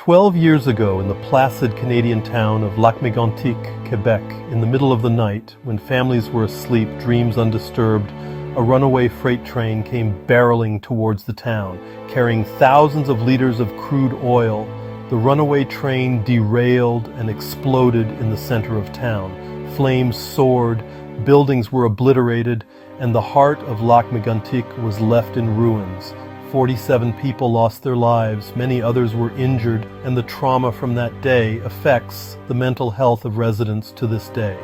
12 years ago, in the placid Canadian town of Lac-Mégantic, Quebec, in the middle of the night, when families were asleep, dreams undisturbed, a runaway freight train came barreling towards the town, carrying thousands of liters of crude oil. The runaway train derailed and exploded in the center of town. Flames soared, buildings were obliterated, and the heart of Lac-Mégantic was left in ruins. 47 people lost their lives, many others were injured, and the trauma from that day affects the mental health of residents to this day.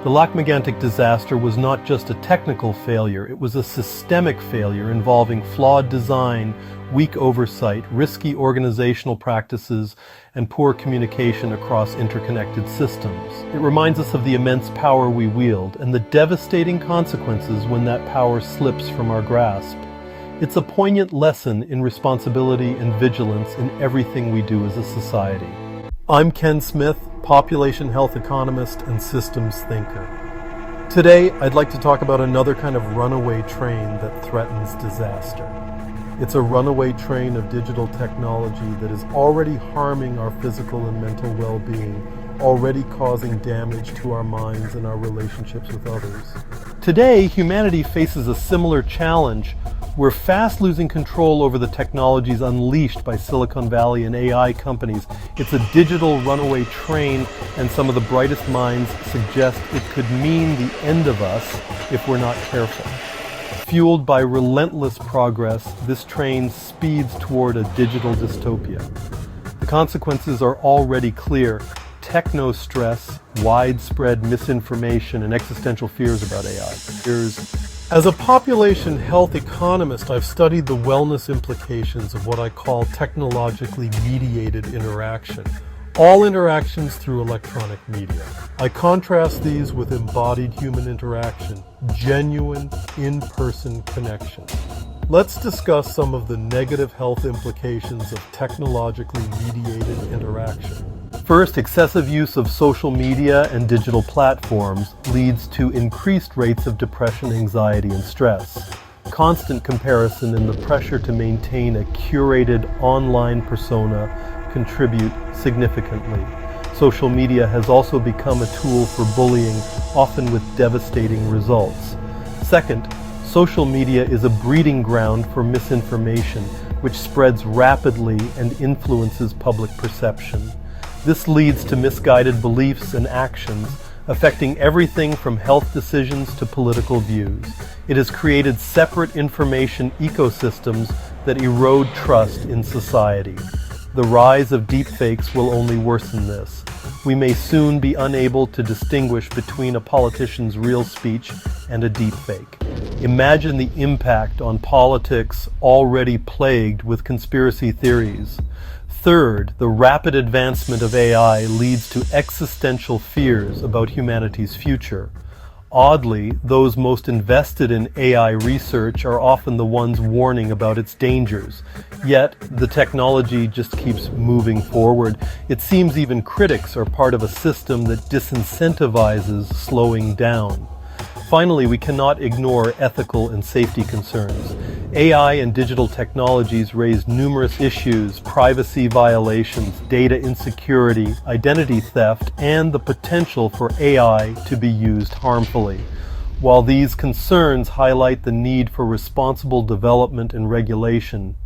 The Lac-Mégantic disaster was not just a technical failure, it was a systemic failure involving flawed design, weak oversight, risky organizational practices, and poor communication across interconnected systems. It reminds us of the immense power we wield and the devastating consequences when that power slips from our grasp. It's a poignant lesson in responsibility and vigilance in everything we do as a society. I'm Ken Smith, population health economist and systems thinker. Today, I'd like to talk about another kind of runaway train that threatens disaster. It's a runaway train of digital technology that is already harming our physical and mental well-being, already causing damage to our minds and our relationships with others. Today, humanity faces a similar challenge. We're fast losing control over the technologies unleashed by Silicon Valley and AI companies. It's a digital runaway train, and some of the brightest minds suggest it could mean the end of us if we're not careful. Fueled by relentless progress, this train speeds toward a digital dystopia. The consequences are already clear. Techno-stress, widespread misinformation, and existential fears about AI. As a population health economist, I've studied the wellness implications of what I call technologically mediated interaction. All interactions through electronic media. I contrast these with embodied human interaction, genuine, in-person connection. Let's discuss some of the negative health implications of technologically mediated interaction. First, excessive use of social media and digital platforms leads to increased rates of depression, anxiety, and stress. Constant comparison and the pressure to maintain a curated online persona contribute significantly. Social media has also become a tool for bullying, often with devastating results. Second, social media is a breeding ground for misinformation, which spreads rapidly and influences public perception. This leads to misguided beliefs and actions, affecting everything from health decisions to political views. It has created separate information ecosystems that erode trust in society. The rise of deepfakes will only worsen this. We may soon be unable to distinguish between a politician's real speech and a deepfake. Imagine the impact on politics already plagued with conspiracy theories. Third, the rapid advancement of AI leads to existential fears about humanity's future. Oddly, those most invested in AI research are often the ones warning about its dangers. Yet, the technology just keeps moving forward. It seems even critics are part of a system that disincentivizes slowing down. Finally, we cannot ignore ethical and safety concerns. AI and digital technologies raise numerous issues: privacy violations, data insecurity, identity theft, and the potential for AI to be used harmfully. While these concerns highlight the need for responsible development and regulation,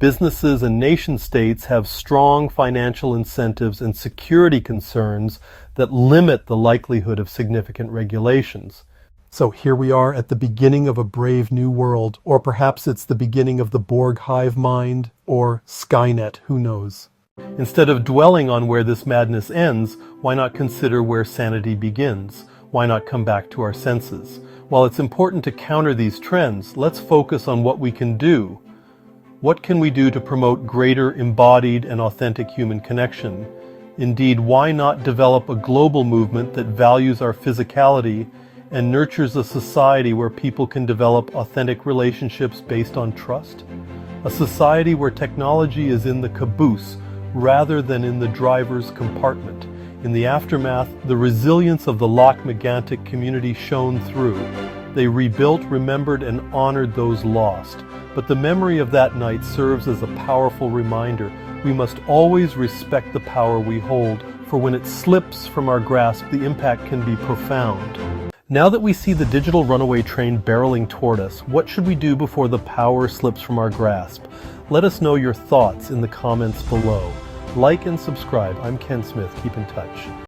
businesses and nation-states have strong financial incentives and security concerns that limit the likelihood of significant regulations. So here we are at the beginning of a brave new world, or perhaps it's the beginning of the Borg hive mind, or Skynet, who knows. Instead of dwelling on where this madness ends, why not consider where sanity begins? Why not come back to our senses? While it's important to counter these trends, let's focus on what we can do. What can we do to promote greater embodied and authentic human connection? Indeed, why not develop a global movement that values our physicality and nurtures a society where people can develop authentic relationships based on trust? A society where technology is in the caboose rather than in the driver's compartment. In the aftermath, the resilience of the Lac-Mégantic community shone through. They rebuilt, remembered, and honored those lost. But the memory of that night serves as a powerful reminder. We must always respect the power we hold, for when it slips from our grasp, the impact can be profound. Now that we see the digital runaway train barreling toward us, what should we do before the power slips from our grasp? Let us know your thoughts in the comments below. Like and subscribe. I'm Ken Smith. Keep in touch.